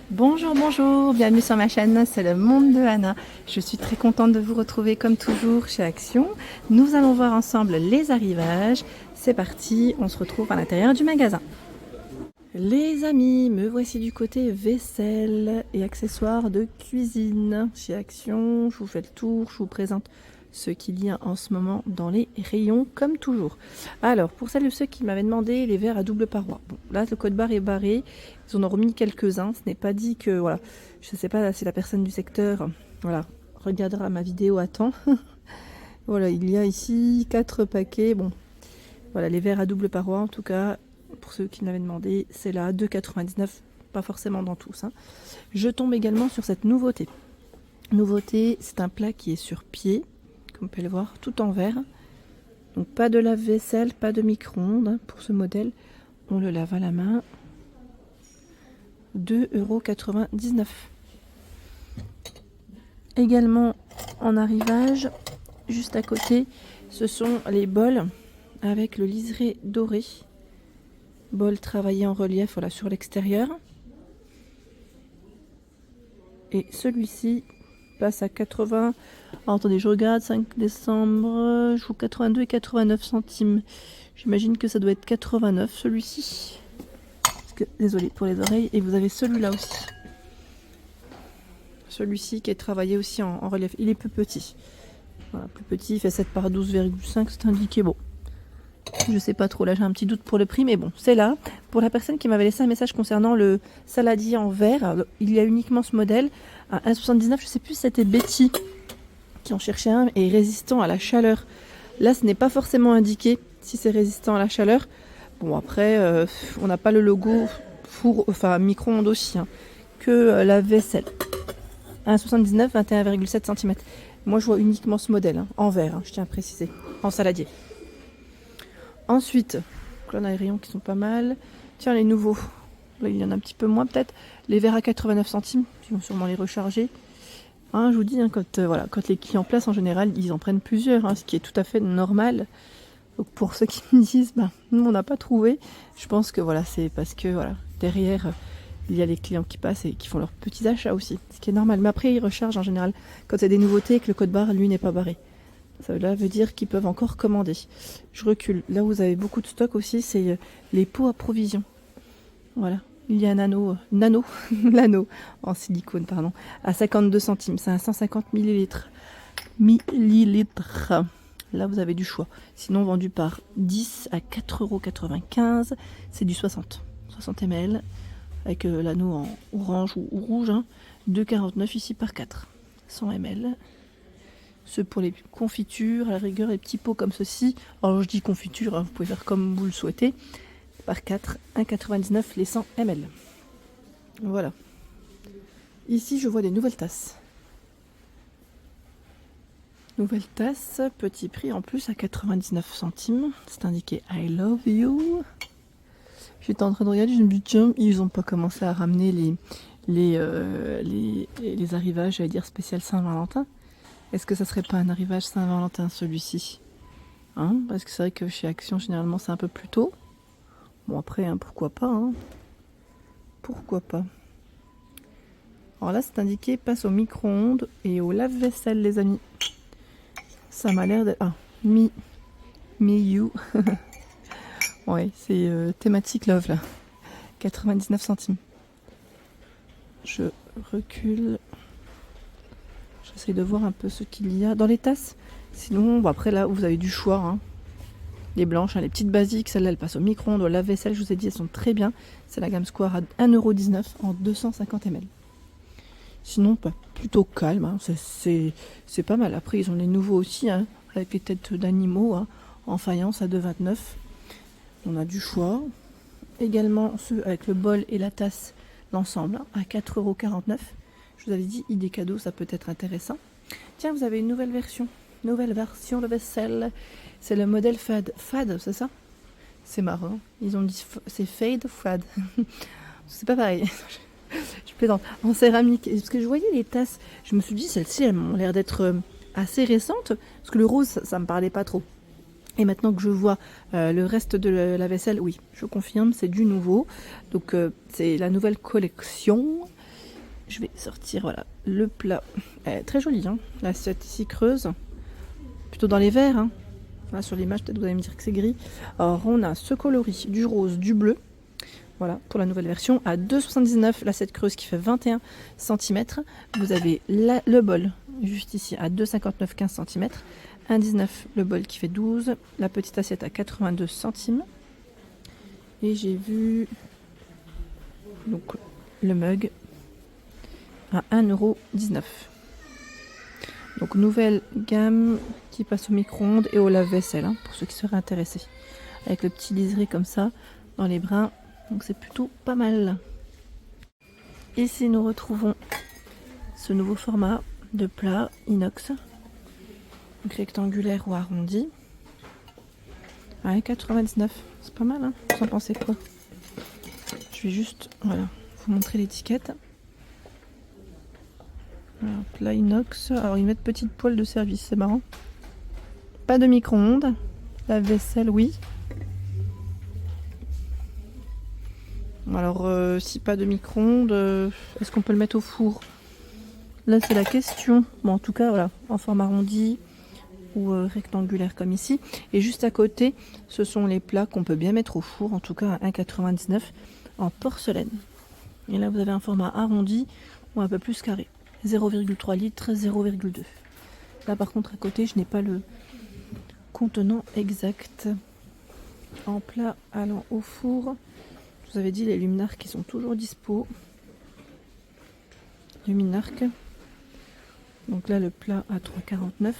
Bonjour, bonjour, bienvenue sur ma chaîne, c'est le monde de Anna. Je suis très contente de vous retrouver comme toujours chez Action. Nous allons voir ensemble les arrivages. C'est parti, on se retrouve à l'intérieur du magasin. Les amis, me voici du côté vaisselle et accessoires de cuisine. Chez Action, je vous fais le tour, je vous présente ce qu'il y a en ce moment dans les rayons, comme toujours. Alors, pour celles et ceux qui m'avaient demandé les verres à double paroi. Bon, là, le code barre est barré. Ils en ont remis quelques-uns. Ce n'est pas dit que, voilà, je ne sais pas si la personne du secteur, voilà, regardera ma vidéo à temps. Voilà, il y a ici 4 paquets. Bon, voilà, les verres à double paroi, en tout cas, pour ceux qui m'avaient demandé, c'est là, 2,99, pas forcément dans tous. Hein. Je tombe également sur cette nouveauté. Nouveauté, c'est un plat qui est sur pied, comme vous pouvez le voir, tout en verre. Donc pas de lave-vaisselle, pas de micro-ondes hein, pour ce modèle. On le lave à la main. 2,99 €. Également en arrivage, juste à côté, ce sont les bols avec le liseré doré. Bol travaillé en relief voilà, sur l'extérieur. Et celui-ci passe à 80. Alors, attendez, je regarde, 5 décembre, je joue 82 et 89 centimes. J'imagine que ça doit être 89 celui-ci. Désolé pour les oreilles. Et vous avez celui-là aussi. Celui-ci qui est travaillé aussi en relief. Il est plus petit. Voilà, plus petit, il fait 7 par 12,5, c'est indiqué. Bon, je sais pas trop, là j'ai un petit doute pour le prix, mais bon, c'est là. Pour la personne qui m'avait laissé un message concernant le saladier en verre, il y a uniquement ce modèle à 1,79 €. Je sais plus si c'était Betty qui en cherchait un et résistant à la chaleur. Là, ce n'est pas forcément indiqué si c'est résistant à la chaleur. Bon, après, on n'a pas le logo four, enfin micro-ondes aussi, hein, que la vaisselle. 1,79 €, 21,7 cm. Moi, je vois uniquement ce modèle, hein, en verre, hein, je tiens à préciser, en saladier. Ensuite, là on a les rayons qui sont pas mal. Tiens, les nouveaux. Là, il y en a un petit peu moins peut-être. Les verres à 89 centimes, ils vont sûrement les recharger. Hein, je vous dis, hein, quand les clients placent en général, ils en prennent plusieurs, hein, ce qui est tout à fait normal. Donc pour ceux qui me disent, bah, nous on n'a pas trouvé, je pense que voilà, c'est parce que voilà, derrière, il y a les clients qui passent et qui font leurs petits achats aussi, ce qui est normal. Mais après, ils rechargent en général quand il y a des nouveautés et que le code barre, lui, n'est pas barré. Ça veut dire qu'ils peuvent encore commander. Je recule. Là où vous avez beaucoup de stock aussi, c'est les pots à provision. Voilà. Il y a un l'anneau en silicone, pardon, à 52 centimes. C'est un 150 millilitres. Là, vous avez du choix. Sinon, vendu par 10 à 4,95 €. C'est du 60 ml. Avec l'anneau en orange ou rouge. Hein. 2,49 € ici par 4. 100 ml. Ceux pour les confitures, à la rigueur, les petits pots comme ceci. Alors je dis confiture, hein, vous pouvez faire comme vous le souhaitez. Par 4, 1,99 € les 100 ml. Voilà. Ici, je vois des nouvelles tasses. Nouvelles tasses, petit prix en plus à 99 centimes. C'est indiqué I love you. J'étais en train de regarder, je me dis tiens, ils n'ont pas commencé à ramener les arrivages, j'allais dire spécial Saint-Valentin. Est-ce que ça serait pas un arrivage Saint-Valentin celui-ci, hein? Parce que c'est vrai que chez Action généralement c'est un peu plus tôt. Bon après hein, pourquoi pas hein. Pourquoi pas. Alors là c'est indiqué passe au micro-ondes et au lave-vaisselle les amis. Ça m'a l'air d'être... Ah, me you. Ouais c'est thématique love là. 99 centimes. Je recule. J'essaie de voir un peu ce qu'il y a dans les tasses. Sinon, bon après là, vous avez du choix. Hein. Les blanches, hein, les petites basiques, celles-là, elles passent au micro-ondes, au lave-vaisselle, je vous ai dit, elles sont très bien. C'est la gamme Square à 1,19 € en 250 ml. Sinon, plutôt calme, hein. C'est pas mal. Après, ils ont les nouveaux aussi, hein, avec les têtes d'animaux, hein, en faïence à 2,29 €. On a du choix. Également, ceux avec le bol et la tasse, l'ensemble, hein, à 4,49 €. Je vous avais dit, idée cadeau, ça peut être intéressant. Tiens, vous avez une nouvelle version. Nouvelle version de vaisselle. C'est le modèle Fad. Fad, c'est ça? C'est marrant. Ils ont dit c'est Fade ou Fad. C'est pas pareil. Je plaisante. En céramique. Parce que je voyais les tasses. Je me suis dit, celles-ci, elles m'ont l'air d'être assez récentes. Parce que le rose, ça me parlait pas trop. Et maintenant que je vois le reste de la vaisselle, oui, je confirme, c'est du nouveau. Donc, c'est la nouvelle collection. je vais sortir voilà, le plat. Elle est très jolie, hein, l'assiette ici creuse. Plutôt dans les verts. Hein. Là, sur l'image, peut-être vous allez me dire que c'est gris. Alors, on a ce coloris, du rose, du bleu. Voilà, pour la nouvelle version, à 2,79 l'assiette creuse qui fait 21 cm. Vous avez le bol, juste ici, à 2,59 15 cm. 1,19 le bol qui fait 12. La petite assiette à 82 centimes. Et j'ai vu donc le mug à 1,19 €. Donc nouvelle gamme qui passe au micro-ondes et au lave-vaisselle, hein, pour ceux qui seraient intéressés. Avec le petit liseré comme ça, dans les brins. Donc c'est plutôt pas mal. Ici nous retrouvons ce nouveau format de plat inox. Donc rectangulaire ou arrondi. À 1,99 €. C'est pas mal, hein. Vous en pensez quoi? Je vais juste voilà, vous montrer l'étiquette. Voilà, plat inox. Alors ils mettent petite poêle de service, c'est marrant. Pas de micro-ondes. La vaisselle, oui. Alors si pas de micro-ondes, est-ce qu'on peut le mettre au four? Là c'est la question. Bon en tout cas voilà, en forme arrondi ou rectangulaire comme ici. Et juste à côté, ce sont les plats qu'on peut bien mettre au four, en tout cas à 1,99 € en porcelaine. Et là vous avez un format arrondi ou un peu plus carré. 0,3 litres, 0,2. Là par contre à côté je n'ai pas le contenant exact. En plat allant au four, je vous avais dit les luminarques qui sont toujours dispo. Luminarque. Donc là le plat à 3,49.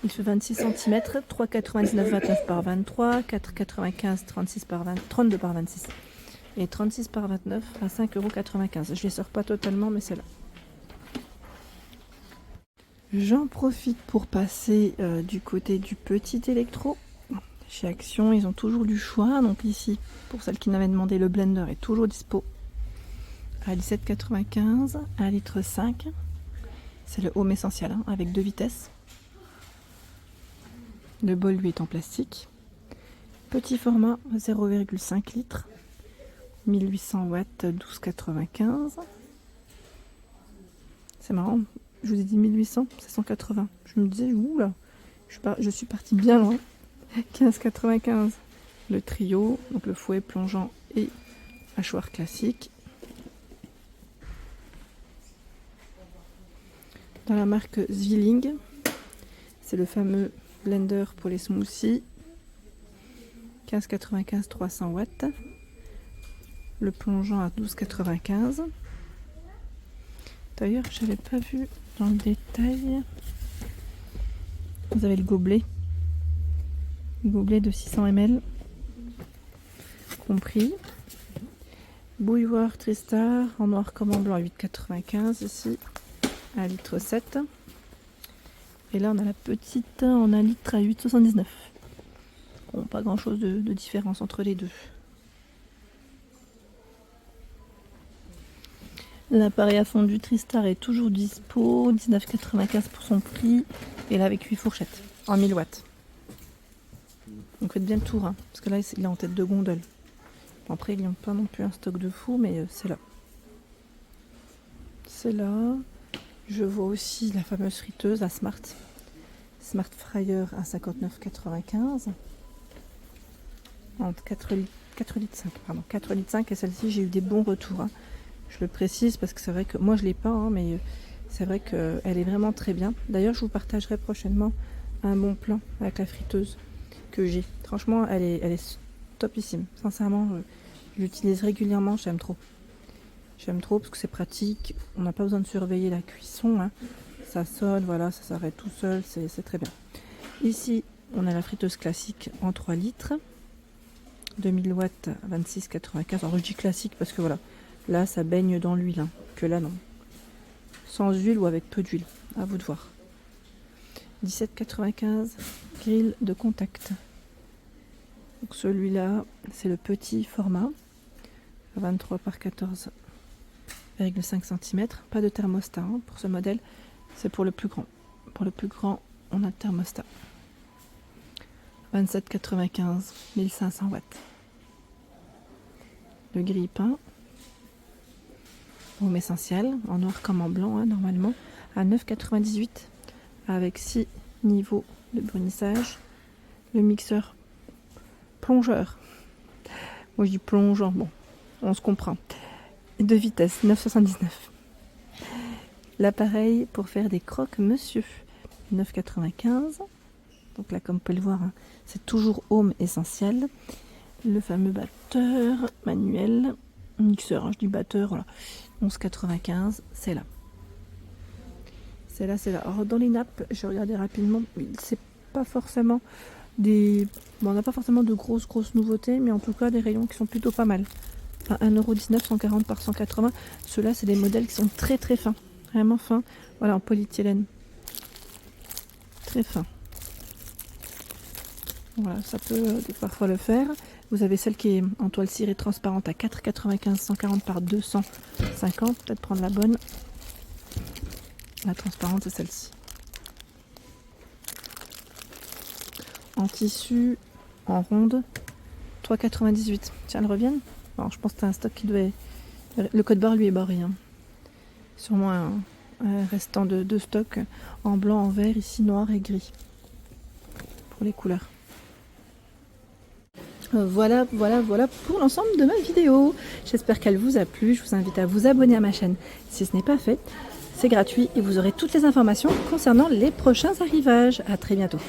Il fait 26 cm, 3,99 29 par 23, 4,95 36 par 20, 32 par 26 et 36 par 29 à 5,95 €. Je les sors pas totalement mais c'est là. J'en profite pour passer du côté du petit électro. Chez Action, ils ont toujours du choix. Donc ici, pour celles qui n'avaient demandé, le blender est toujours dispo à 17,95 €, 1,5 litre. C'est le home essentiel, hein, avec 2 vitesses. Le bol, lui, est en plastique. Petit format, 0,5 litres. 1800 watts, 12,95 €. C'est marrant, je vous ai dit 1800, c'est 180. Je me disais, oula, je suis partie bien loin. 15,95 €. Le trio, donc le fouet plongeant et hachoir classique. Dans la marque Zwilling, c'est le fameux blender pour les smoothies. 15,95 300 watts. Le plongeant à 12,95 €. D'ailleurs, je n'avais pas vu dans le détail. Vous avez le gobelet. Le gobelet de 600 ml. Compris. Bouilloire Tristar en noir comme en blanc à 8,95 ici. 1,7 litre. Et là, on a la petite en 1 litre à 8,79. Bon, pas grand chose de différence entre les deux. L'appareil à fondu Tristar est toujours dispo, 19,95 pour son prix. Et là, avec 8 fourchettes en 1000 watts. Donc faites bien le tour, hein, parce que là, il est en tête de gondole. Bon, après, ils n'ont pas non plus un stock de fou, mais c'est là. C'est là. Je vois aussi la fameuse friteuse, la Smart Fryer à 59,95. Entre 4 litres 5, pardon, 4 litres 5 et celle-ci, j'ai eu des bons retours. Hein. Je le précise parce que c'est vrai que moi je l'ai pas, hein, mais c'est vrai qu'elle est vraiment très bien. D'ailleurs, je vous partagerai prochainement un bon plan avec la friteuse que j'ai. Franchement, elle est topissime. Sincèrement, je l'utilise régulièrement, j'aime trop. J'aime trop parce que c'est pratique, on n'a pas besoin de surveiller la cuisson, hein. Ça sonne, voilà, ça s'arrête tout seul, c'est très bien. Ici, on a la friteuse classique en 3 litres, 2000 watts, 26,95. Alors je dis classique parce que voilà, là ça baigne dans l'huile, hein, que là non. Sans huile ou avec peu d'huile, à vous de voir. 17,95, grill de contact. Donc celui-là, c'est le petit format, 23 par 14,5 cm. Pas de thermostat, hein, pour ce modèle, c'est pour le plus grand. Pour le plus grand, on a le thermostat. 27,95, 1500 watts. Le grille-pain, Home essentiel, en noir comme en blanc, hein, normalement, à 9,98 € avec 6 niveaux de brunissage. Le mixeur plongeur, moi je dis plongeant, bon, on se comprend. 2 vitesses, 9,79 €. L'appareil pour faire des croque-monsieur, 9,95 €. Donc là, comme vous pouvez le voir, hein, c'est toujours Home essentiel. Le fameux batteur manuel, mixeur, hein, je dis batteur, voilà, 11,95 €, c'est là. C'est là, c'est là. Alors dans les nappes, j'ai regardé rapidement, c'est pas forcément des... Bon, on n'a pas forcément de grosses nouveautés, mais en tout cas des rayons qui sont plutôt pas mal. À 1,19 €, 140 par 180. Ceux-là, c'est des modèles qui sont très fins, vraiment fins. Voilà, en polyéthylène. Très fin. Voilà, ça peut parfois le faire. Vous avez celle qui est en toile cirée transparente à 4,95 €, 140 par 250. Peut-être prendre la bonne. La transparente, c'est celle-ci. En tissu, en ronde, 3,98 €. Tiens, elles reviennent. Alors, je pense que c'est un stock qui doit... Le code barre, lui, est barré. Hein. Sûrement un restant de stock en blanc, en vert, ici noir et gris. Pour les couleurs. Voilà pour l'ensemble de ma vidéo. J'espère qu'elle vous a plu. Je vous invite à vous abonner à ma chaîne si ce n'est pas fait. C'est gratuit et vous aurez toutes les informations concernant les prochains arrivages. À très bientôt.